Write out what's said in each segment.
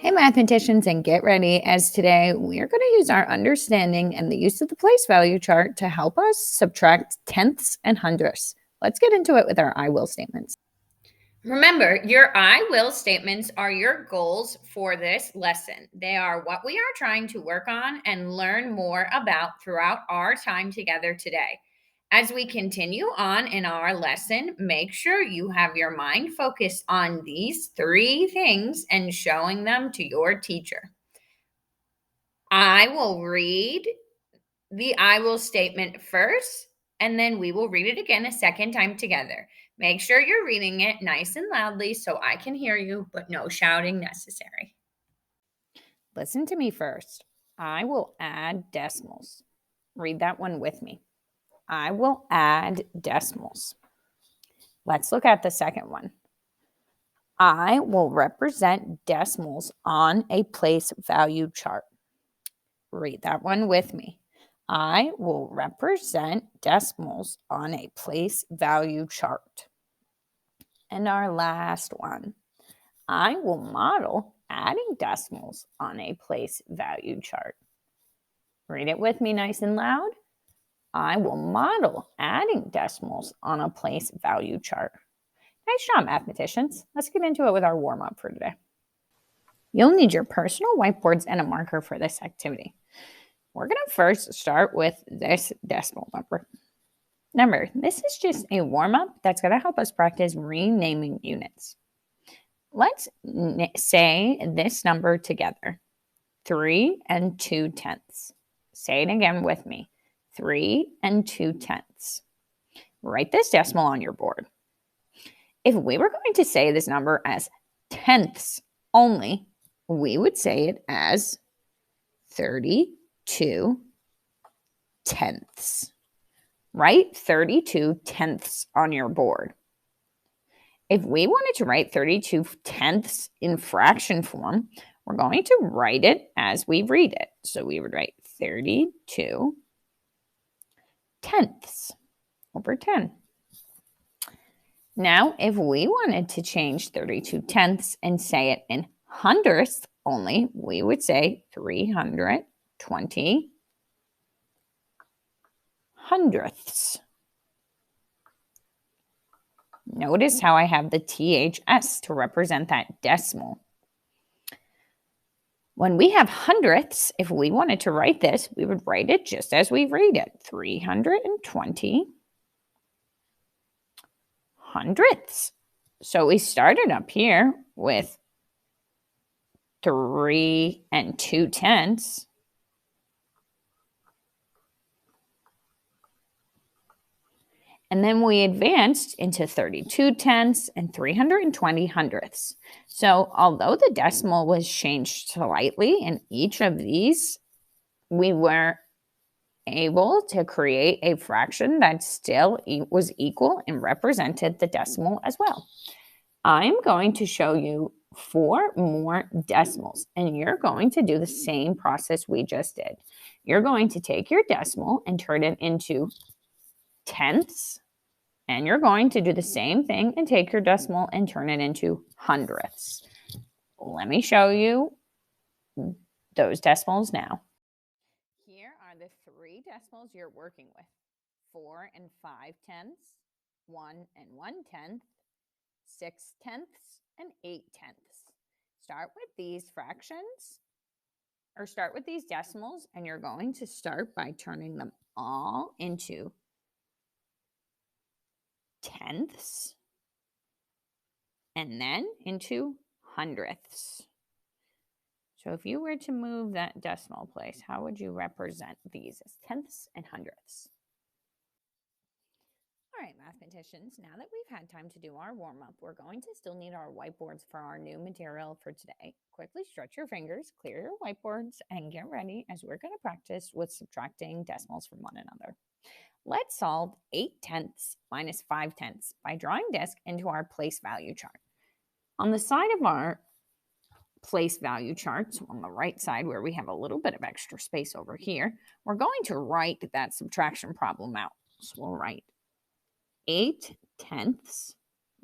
Hey, mathematicians, and get ready, as today we are going to use our understanding and the use of the place value chart to help us subtract tenths and hundredths. Let's get into it with our I will statements. Remember, your I will statements are your goals for this lesson. They are what we are trying to work on and learn more about throughout our time together today. As we continue on in our lesson, make sure you have your mind focused on these three things and showing them to your teacher. I will read the I will statement first, and then we will read it again a second time together. Make sure you're reading it nice and loudly so I can hear you, but no shouting necessary. Listen to me first. I will add decimals. Read that one with me. I will add decimals. Let's look at the second one. I will represent decimals on a place value chart. Read that one with me. I will represent decimals on a place value chart. And our last one, I will model adding decimals on a place value chart. Read it with me nice and loud. I will model adding decimals on a place value chart. Nice job, mathematicians. Let's get into it with our warm-up for today. You'll need your personal whiteboards and a marker for this activity. We're going to first start with this decimal number. Remember, this is just a warm-up that's going to help us practice renaming units. Let's say this number together, 3 2/10. Say it again with me, 3 2/10. Write this decimal on your board. If we were going to say this number as tenths only, we would say it as 32 tenths. Write 32 tenths on your board. If we wanted to write 32 tenths in fraction form, we're going to write it as we read it. So we would write 32 tenths over 10. Now, if we wanted to change 32 tenths and say it in hundredths only, we would say 320 hundredths. Notice how I have the THS to represent that decimal. When we have hundredths, if we wanted to write this, we would write it just as we read it, 320 hundredths. So we started up here with 3 2/10. And then we advanced into 32 tenths and 320 hundredths. So although the decimal was changed slightly in each of these, we were able to create a fraction that still was equal and represented the decimal as well. I'm going to show you 4 more decimals, and you're going to do the same process we just did. You're going to take your decimal and turn it into tenths, and you're going to do the same thing and take your decimal and turn it into hundredths. Let me show you those decimals now. Here are the 3 decimals you're working with: 4 5/10, 1 1/10, 6/10, and 8/10. Start with these fractions, or start with these decimals, and you're going to start by turning them all into tenths and then into hundredths. So if you were to move that decimal place, how would you represent these as tenths and hundredths? All right, mathematicians, now that we've had time to do our warm-up, we're going to still need our whiteboards for our new material for today. Quickly stretch your fingers, clear your whiteboards, and get ready, as we're going to practice with subtracting decimals from one another. Let's solve 8/10 minus 5/10 by drawing disk into our place value chart. On the side of our place value chart, so on the right side where we have a little bit of extra space over here, we're going to write that subtraction problem out. So we'll write 8/10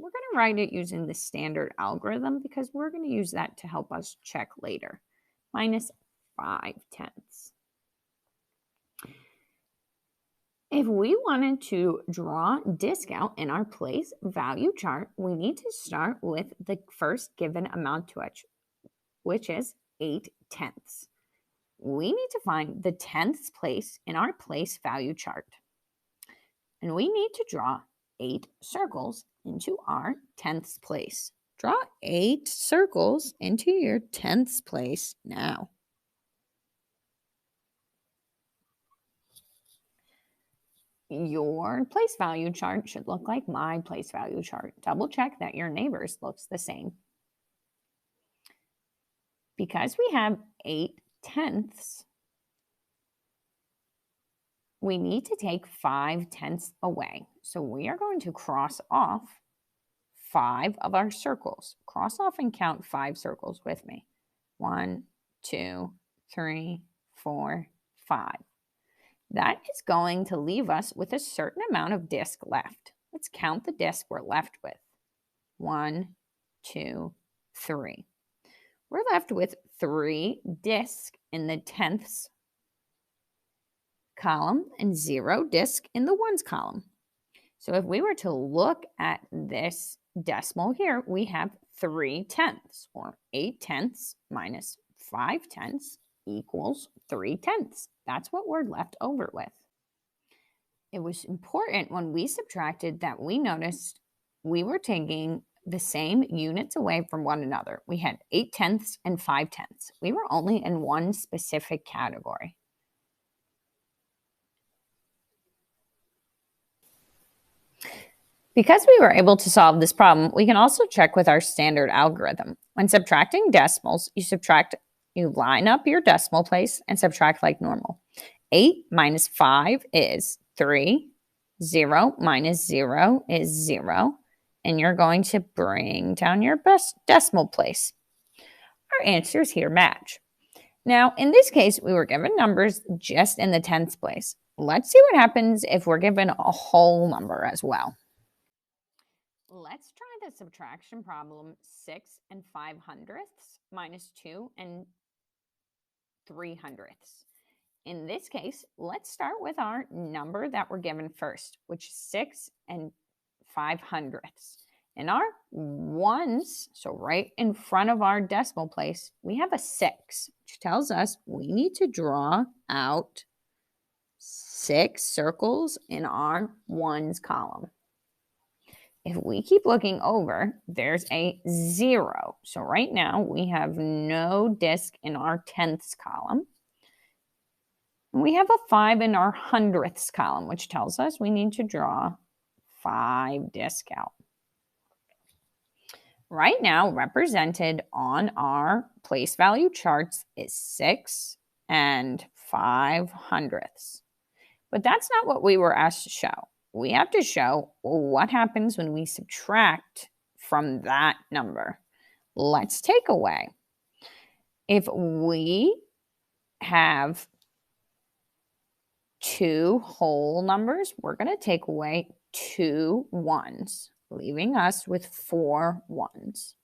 we're going to write it using the standard algorithm because we're going to use that to help us check later. Minus 5/10. If we wanted to draw discount in our place value chart, we need to start with the first given amount to it, which is 8/10. We need to find the 10th place in our place value chart. And we need to draw 8 circles into our 10th place. Draw 8 circles into your 10th place now. Your place value chart should look like my place value chart. Double check that your neighbor's looks the same. Because we have 8/10, we need to take 5/10 away. So we are going to cross off 5 of our circles. Cross off and count 5 circles with me. 1, 2, 3, 4, 5. That is going to leave us with a certain amount of disc left. Let's count the disc we're left with. 1, 2, 3. We're left with 3 discs in the 10ths column and 0 disc in the ones column. So if we were to look at this decimal here, we have 3/10, or 8/10 minus 5/10 equals 3/10. That's what we're left over with. It was important when we subtracted that we noticed we were taking the same units away from one another. We had 8/10 and 5/10. We were only in one specific category. Because we were able to solve this problem, we can also check with our standard algorithm. When subtracting decimals, you line up your decimal place and subtract like normal. 8 minus 5 is 3. 0 minus 0 is 0. And you're going to bring down your best decimal place. Our answers here match. Now, in this case, we were given numbers just in the 10th place. Let's see what happens if we're given a whole number as well. Let's try the subtraction problem 6 and 5/100 minus 2 and 3/100. In this case, let's start with our number that we're given first, which is 6 and 5/100. In our ones, so right in front of our decimal place, we have a 6, which tells us we need to draw out 6 circles in our ones column. If we keep looking over, there's a 0. So right now we have no disc in our 10ths column. We have a 5 in our 100ths column, which tells us we need to draw 5 disc out. Right now, represented on our place value charts is 6 and 5/100. But that's not what we were asked to show. We have to show what happens when we subtract from that number. Let's take away. If we have 2 whole numbers, we're going to take away 2 ones, leaving us with 4 ones.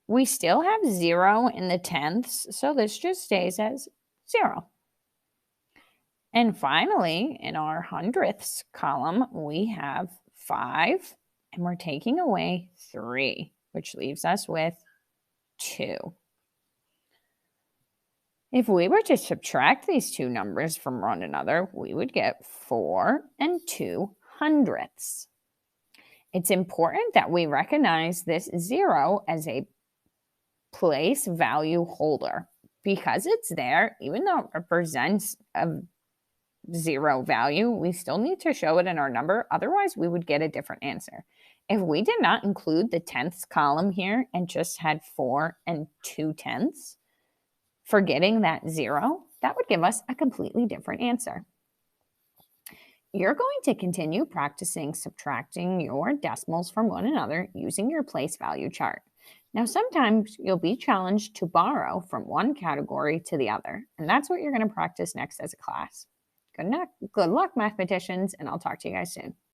We still have 0 in the 10ths, so this just stays as 0. And finally, in our 100ths column, we have 5, and we're taking away 3, which leaves us with 2. If we were to subtract these two numbers from one another, we would get 4 and 2/100. It's important that we recognize this 0 as a place value holder. Because it's there, even though it represents a 0 value, we still need to show it in our number. Otherwise, we would get a different answer. If we did not include the 10ths column here and just had 4 and 2/10, forgetting that 0, that would give us a completely different answer. You're going to continue practicing subtracting your decimals from one another using your place value chart. Now, sometimes you'll be challenged to borrow from one category to the other, and that's what you're going to practice next as a class. Good luck, mathematicians, and I'll talk to you guys soon.